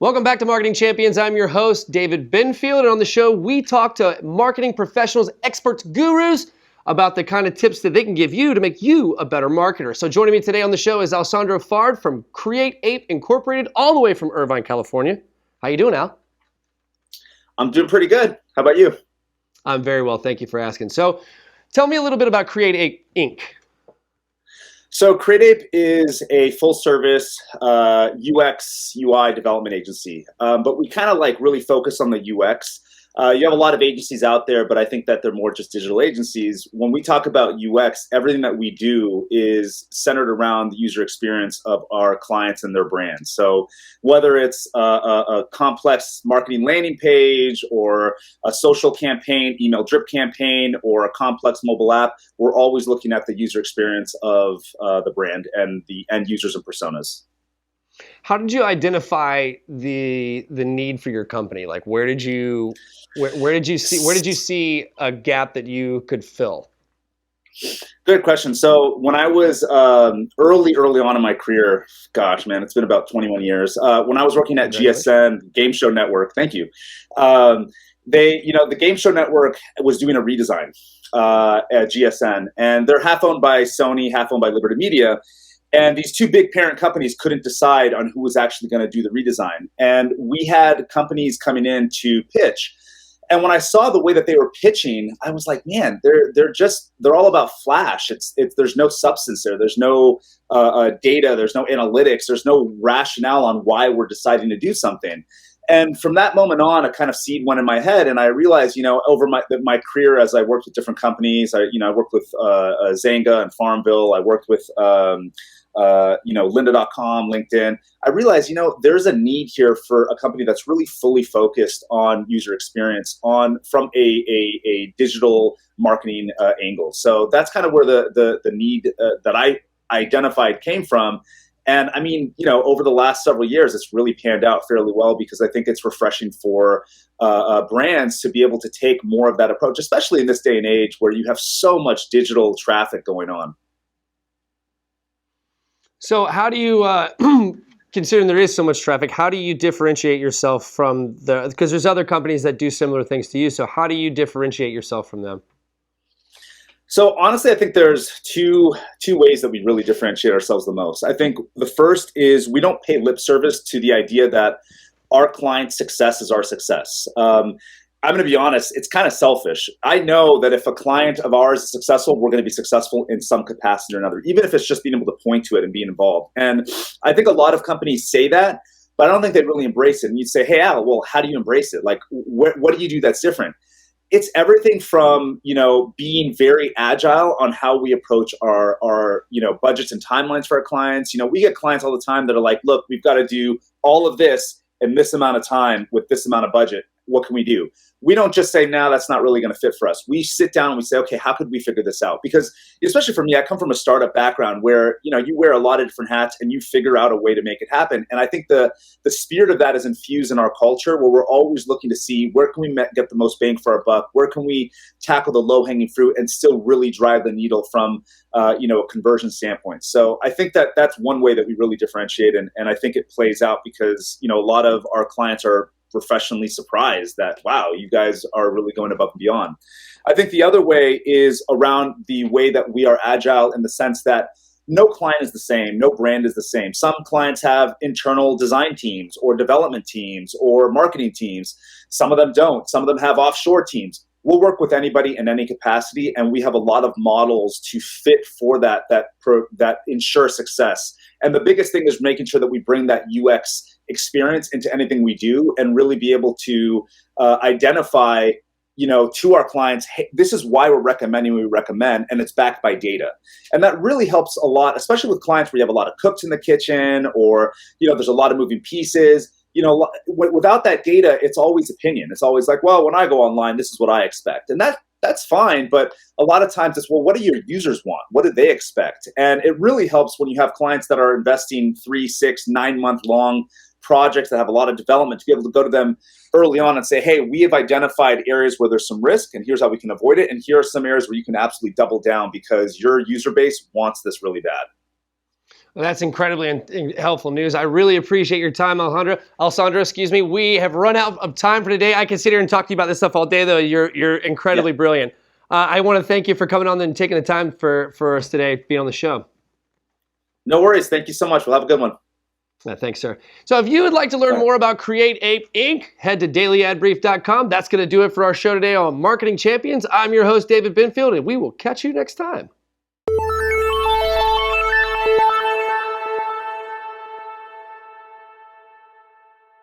Welcome back to Marketing Champions. I'm your host, David Benfield, and on the show, we talk to marketing professionals, experts, gurus about the kind of tips that they can give you to make you a better marketer. So joining me today on the show is Alessandro Fard from Create Ape Inc, all the way from Irvine, California. How you doing, Al? I'm doing pretty good. How about you? I'm very well, thank you for asking. So tell me a little bit about Create Ape Inc. So Create Ape is a full-service UX UI development agency, but we kind of really focus on the UX. You have a lot of agencies out there, but I think that they're more just digital agencies. When we talk about UX, everything that we do is centered around the user experience of our clients and their brands. So whether it's a complex marketing landing page or a social campaign, email drip campaign, or a complex mobile app, we're always looking at the user experience of the brand and the end users and personas. How did you identify the need for your company? Like, where did you see a gap that you could fill? Good question. So when I was early on in my career, gosh, man, it's been about 21 years. When I was working at GSN Game Show Network, thank you. The Game Show Network was doing a redesign at GSN, and they're half owned by Sony, half owned by Liberty Media. And these two big parent companies couldn't decide on who was actually going to do the redesign. And we had companies coming in to pitch. And when I saw the way that they were pitching, I was like, man, they're all about flash. There's no substance there. There's no data. There's no analytics. There's no rationale on why we're deciding to do something. And from that moment on, a kind of seed went in my head, and I realized, over my career as I worked with different companies, I worked with Zanga and Farmville. I worked with Lynda.com, LinkedIn. I realized, there's a need here for a company that's really fully focused on user experience from a digital marketing angle. So that's kind of where the need that I identified came from. And I mean, over the last several years, it's really panned out fairly well because I think it's refreshing for brands to be able to take more of that approach, especially in this day and age where you have so much digital traffic going on. So how do you, considering there is so much traffic, how do you differentiate yourself from because there's other companies that do similar things to you, so how do you differentiate yourself from them? So honestly, I think there's two ways that we really differentiate ourselves the most. I think the first is we don't pay lip service to the idea that our client's success is our success. I'm going to be honest, it's kind of selfish. I know that if a client of ours is successful, we're going to be successful in some capacity or another, even if it's just being able to point to it and being involved. And I think a lot of companies say that, but I don't think they really embrace it. And you'd say, hey, Al, well, how do you embrace it? Like, what do you do that's different? It's everything from, being very agile on how we approach our budgets and timelines for our clients. We get clients all the time that are like, look, we've got to do all of this in this amount of time with this amount of budget. What can we do? We don't just say, no, that's not really going to fit for us. We sit down and we say, okay, how could we figure this out? Because especially for me, I come from a startup background where, you wear a lot of different hats and you figure out a way to make it happen. And I think the spirit of that is infused in our culture where we're always looking to see where can we get the most bang for our buck? Where can we tackle the low hanging fruit and still really drive the needle from, a conversion standpoint? So I think that that's one way that we really differentiate. And I think it plays out because, a lot of our clients are professionally surprised that, wow, you guys are really going above and beyond. I think the other way is around the way that we are agile in the sense that no client is the same, no brand is the same. Some clients have internal design teams or development teams or marketing teams. Some of them don't. Some of them have offshore teams. We'll work with anybody in any capacity, and we have a lot of models to fit for that ensure success. And the biggest thing is making sure that we bring that UX experience into anything we do and really be able to identify, to our clients, hey, this is why we're recommending what we recommend, and it's backed by data. And that really helps a lot, especially with clients where you have a lot of cooks in the kitchen or, there's a lot of moving pieces. Without that data, it's always opinion. It's always like, well, when I go online, this is what I expect. And that's fine. But a lot of times it's, well, what do your users want? What do they expect? And it really helps when you have clients that are investing 3, 6, 9 month long projects that have a lot of development to be able to go to them early on and say, hey, we have identified areas where there's some risk and here's how we can avoid it. And here are some areas where you can absolutely double down because your user base wants this really bad. Well, that's incredibly helpful news. I really appreciate your time, Alessandro, we have run out of time for today. I can sit here and talk to you about this stuff all day, though. You're incredibly brilliant. I want to thank you for coming on and taking the time for us today, being on the show. No worries. Thank you so much. We'll have a good one. Thanks, sir. So if you would like to learn more about Create Ape Inc., head to dailyadbrief.com. That's going to do it for our show today on Marketing Champions. I'm your host, David Binfield, and we will catch you next time.